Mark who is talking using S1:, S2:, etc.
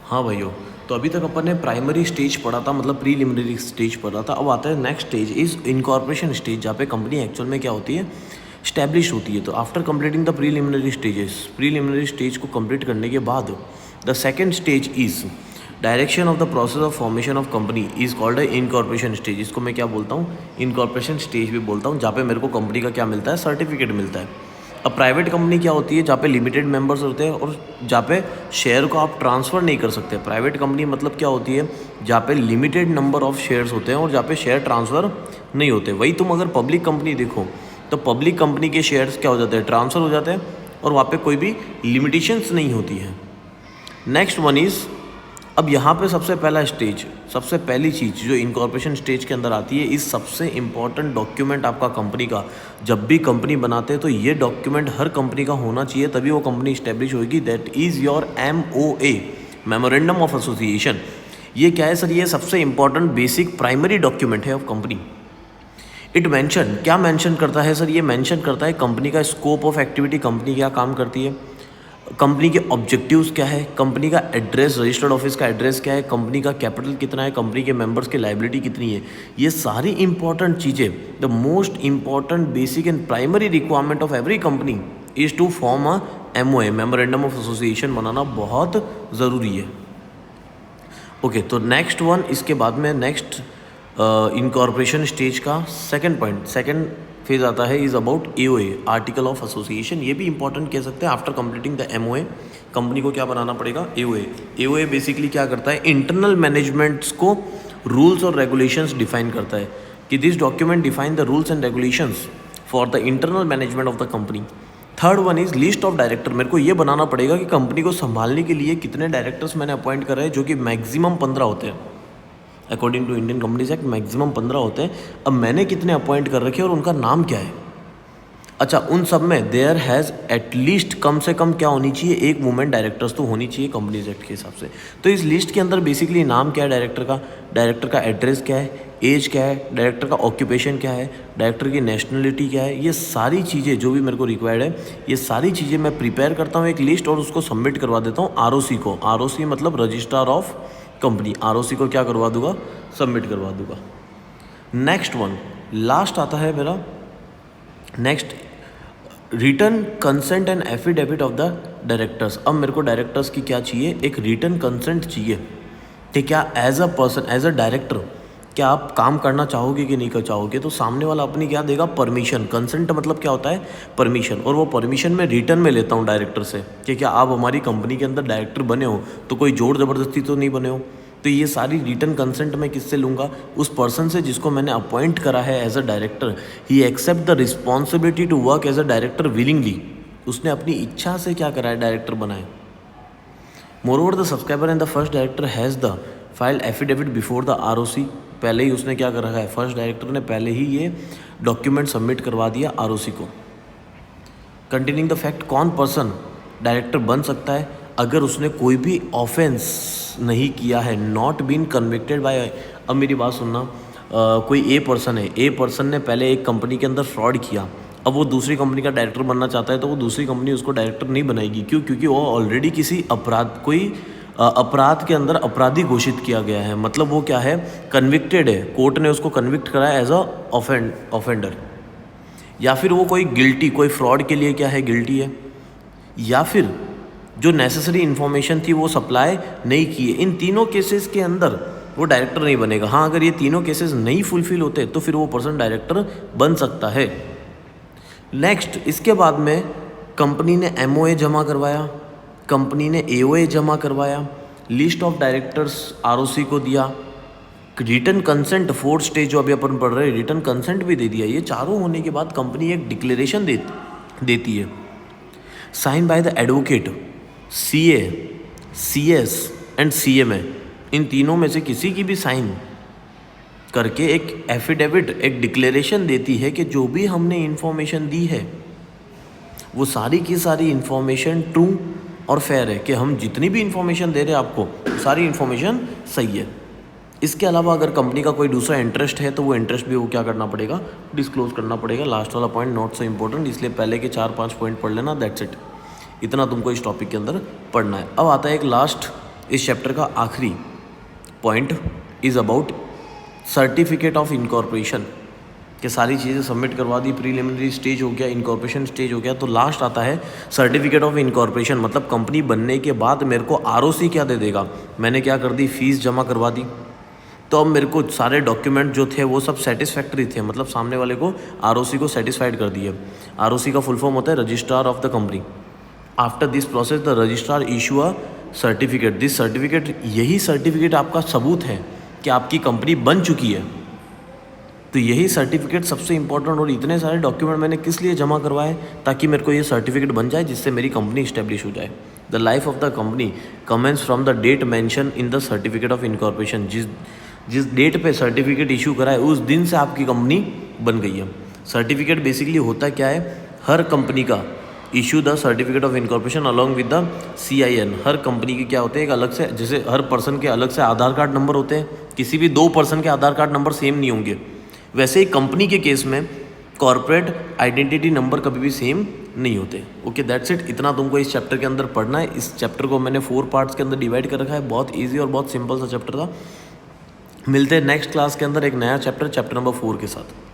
S1: हाँ भाइयों, तो अभी तक अपन ने प्राइमरी स्टेज पढ़ा था, मतलब प्रीलिमिनरी स्टेज पढ़ा था। अब आता है next stage is incorporation stage, जहाँ पे कंपनी एक्चुअल में क्या होती है, स्टैब्लिश होती है। तो after completing the preliminary stage को कंप्लीट करने के बाद the second stage is direction of the process of formation of company is called incorporation stage. इसको मैं क्या बोलता हूँ, इनकॉर्पोरेशन स्टेज भी बोलता हूँ, जहाँ पे मेरे को कंपनी का क्या मिलता है, सर्टिफिकेट मिलता है। अब प्राइवेट कंपनी क्या होती है, जहाँ पे लिमिटेड मेंबर्स होते हैं और जहाँ पे शेयर को आप ट्रांसफ़र नहीं कर सकते। प्राइवेट कंपनी मतलब क्या होती है, जहाँ पे लिमिटेड नंबर ऑफ शेयर्स होते हैं और जहाँ पे शेयर ट्रांसफ़र नहीं होते। वही तुम अगर पब्लिक कंपनी देखो तो पब्लिक कंपनी के शेयर्स क्या हो जाते हैं, ट्रांसफ़र हो जाते हैं और वहाँ पे कोई भी लिमिटेशंस नहीं होती है। नेक्स्ट वन इज़, अब यहाँ पे सबसे पहला स्टेज, सबसे पहली चीज़ जो इनकॉर्पोरेशन स्टेज के अंदर आती है, इस सबसे इम्पॉर्टेंट डॉक्यूमेंट आपका कंपनी का। जब भी कंपनी बनाते हैं तो ये डॉक्यूमेंट हर कंपनी का होना चाहिए, तभी वो कंपनी इस्टेब्लिश होगी। That is your MOA, memorandum of association. ये क्या है सर, ये सबसे इंपॉर्टेंट बेसिक प्राइमरी डॉक्यूमेंट है ऑफ कंपनी। इट मेंशन, क्या मेंशन करता है सर, ये मेंशन करता है कंपनी का स्कोप ऑफ एक्टिविटी, कंपनी क्या काम करती है, कंपनी के ऑब्जेक्टिव्स क्या है, कंपनी का एड्रेस, रजिस्टर्ड ऑफिस का एड्रेस क्या है, कंपनी का कैपिटल कितना है, कंपनी के मेंबर्स की लायबिलिटी कितनी है। ये सारी इंपॉर्टेंट चीज़ें, the most important basic and primary requirement of every company is to form a MOA, memorandum of association बनाना बहुत ज़रूरी है। ओके, तो नेक्स्ट वन, इसके बाद में नेक्स्ट इनकॉर्पोरेशन स्टेज का सेकंड पॉइंट, सेकंड फेज आता है, is about AOA, article of association. ये भी इंपॉर्टेंट कह सकते हैं। After completing the MOA company को क्या बनाना पड़ेगा, AOA बेसिकली क्या करता है, इंटरनल मैनेजमेंट्स को रूल्स और रेगुलेशंस डिफाइन करता है कि this document define the rules and regulations for the internal management of the company. Third one is list of director. मेरे को ये बनाना पड़ेगा कि कंपनी को संभालने के लिए कितने डायरेक्टर्स मैंने अपॉइंट करे हैं, जो कि मैक्सिमम 15 होते हैं। According to Indian companies act maximum 15 होते हैं। अब मैंने कितने अपॉइंट कर रखे हैं और उनका नाम क्या है। अच्छा, उन सब में देयर हैज़ एटलीस्ट कम से कम क्या होनी चाहिए, एक वुमेन डायरेक्टर्स तो होनी चाहिए कंपनीज एक्ट के हिसाब से। तो इस लिस्ट के अंदर बेसिकली नाम क्या है डायरेक्टर का एड्रेस क्या है, एज क्या है, डायरेक्टर का ऑक्यूपेशन क्या है, डायरेक्टर की नेशनलिटी क्या है, ये सारी चीज़ें जो भी मेरे को रिक्वायर्ड है, ये सारी चीज़ें मैं प्रिपेयर करता हूँ एक लिस्ट और उसको सबमिट करवा देता हूँ ROC को। ROC मतलब रजिस्ट्रार ऑफ कंपनी। ROC को क्या करवा दूंगा, सबमिट करवा दूंगा। नेक्स्ट वन, लास्ट आता है मेरा next, return consent and affidavit of the directors. अब मेरे को डायरेक्टर्स की क्या चाहिए, एक रिटर्न कंसेंट चाहिए कि क्या as a person, as a director क्या आप काम करना चाहोगे कि नहीं कर चाहोगे। तो सामने वाला अपनी क्या देगा, परमिशन। कंसेंट मतलब क्या होता है, परमिशन। और वो परमिशन मैं रिटर्न में लेता हूँ डायरेक्टर से कि क्या आप हमारी कंपनी के अंदर डायरेक्टर बने हो, तो कोई जोर ज़बरदस्ती तो नहीं बने हो। तो ये सारी रिटर्न कंसेंट मैं किससे लूँगा, उस पर्सन से जिसको मैंने अपॉइंट करा है as a director. He accept the responsibility to work as a director willingly. उसने अपनी इच्छा से क्या करा है, डायरेक्टर बनाए। Moreover the subscriber and the first director has the file affidavit before the ROC। पहले ही उसने क्या कर रखा है, फर्स्ट डायरेक्टर ने पहले ही ये डॉक्यूमेंट सबमिट करवा दिया ROC को। कंटेनिंग द फैक्ट, कौन पर्सन डायरेक्टर बन सकता है अगर उसने कोई भी ऑफेंस नहीं किया है, नॉट बीन कन्विक्टेड बाय। अब मेरी बात सुनना, कोई A पर्सन है, A पर्सन ने पहले एक कंपनी के अंदर फ्रॉड किया, अब वो दूसरी कंपनी का डायरेक्टर बनना चाहता है, तो वो दूसरी कंपनी उसको डायरेक्टर नहीं बनाएगी। क्यों, क्योंकि वो ऑलरेडी किसी अपराध के अंदर अपराधी घोषित किया गया है। मतलब वो क्या है, कन्विक्टेड है, कोर्ट ने उसको कन्विक्ट करा है एज अ ऑफेंडर। या फिर वो कोई गिल्टी, कोई फ्रॉड के लिए क्या है, गिल्टी है। या फिर जो नेसेसरी इन्फॉर्मेशन थी वो सप्लाई नहीं की है। इन तीनों केसेस के अंदर वो डायरेक्टर नहीं बनेगा। हाँ, अगर ये तीनों केसेस नहीं फुलफिल होते तो फिर वो पर्सन डायरेक्टर बन सकता है। नेक्स्ट, इसके बाद में कंपनी ने MOA जमा करवाया, कंपनी ने AOA जमा करवाया, लिस्ट ऑफ डायरेक्टर्स ROC को दिया, रिटर्न कंसेंट, फोर्थ स्टेज जो अभी अपन पढ़ रहे हैं, रिटर्न कंसेंट भी दे दिया। ये चारों होने के बाद कंपनी एक डिक्लेरेशन देती है, sign by the advocate, CA, CS and CMA। इन तीनों में से किसी की भी साइन करके एक एफिडेविट, एक डिक्लेरेशन देती है कि जो भी हमने इन्फॉर्मेशन दी है वो सारी की सारी इन्फॉर्मेशन ट्रू और फेयर है, कि हम जितनी भी इन्फॉर्मेशन दे रहे हैं आपको सारी इन्फॉर्मेशन सही है। इसके अलावा अगर कंपनी का कोई दूसरा इंटरेस्ट है तो वो इंटरेस्ट भी वो क्या करना पड़ेगा, डिस्क्लोज करना पड़ेगा। लास्ट वाला पॉइंट नॉट सो इम्पोर्टेंट, इसलिए पहले के 4-5 पॉइंट पढ़ लेना, दैट्स इट। इतना तुमको इस टॉपिक के अंदर पढ़ना है। अब आता है एक लास्ट इस चैप्टर का आखिरी point is about certificate of incorporation, कि सारी चीज़ें सबमिट करवा दी, प्रीलिमिनरी स्टेज हो गया, इनकॉर्पोरेशन स्टेज हो गया, तो लास्ट आता है सर्टिफिकेट ऑफ इनकॉर्पोरेशन। मतलब कंपनी बनने के बाद मेरे को आरओसी क्या दे देगा। मैंने क्या कर दी, फीस जमा करवा दी, तो अब मेरे को सारे डॉक्यूमेंट जो थे वो सब सेटिस्फैक्ट्री थे, मतलब सामने वाले को आरओसी को सेटिस्फाइड कर दिया। आरओसी का फुल फॉर्म होता है registrar of the company. After this process the registrar issue a certificate. This certificate, यही सर्टिफिकेट आपका सबूत है कि आपकी कंपनी बन चुकी है। तो यही सर्टिफिकेट सबसे इंपॉर्टेंट, और इतने सारे डॉक्यूमेंट मैंने किस लिए जमा करवाए, ताकि मेरे को ये सर्टिफिकेट बन जाए जिससे मेरी कंपनी इस्टेब्लिश हो जाए। The life of the company commence from the date mention in the certificate of incorporation. जिस डेट पे सर्टिफिकेट इशू करा है उस दिन से आपकी कंपनी बन गई है। सर्टिफिकेट बेसिकली होता क्या है, हर कंपनी का issue the certificate of incorporation along with the CIN। Her company के क्या होते हैं, एक अलग से, जैसे हर पर्सन के अलग से आधार कार्ड नंबर होते हैं, किसी भी दो पर्सन के आधार कार्ड नंबर सेम नहीं होंगे, वैसे ही कंपनी के केस में कॉर्पोरेट आइडेंटिटी नंबर कभी भी सेम नहीं होते। Okay, that's it. इतना तुमको इस चैप्टर के अंदर पढ़ना है। इस चैप्टर को मैंने 4 पार्ट्स के अंदर डिवाइड कर रखा है। बहुत ईजी और बहुत सिंपल सा चैप्टर था। मिलते हैं नेक्स्ट क्लास के अंदर एक नया चैप्टर नंबर 4 के साथ।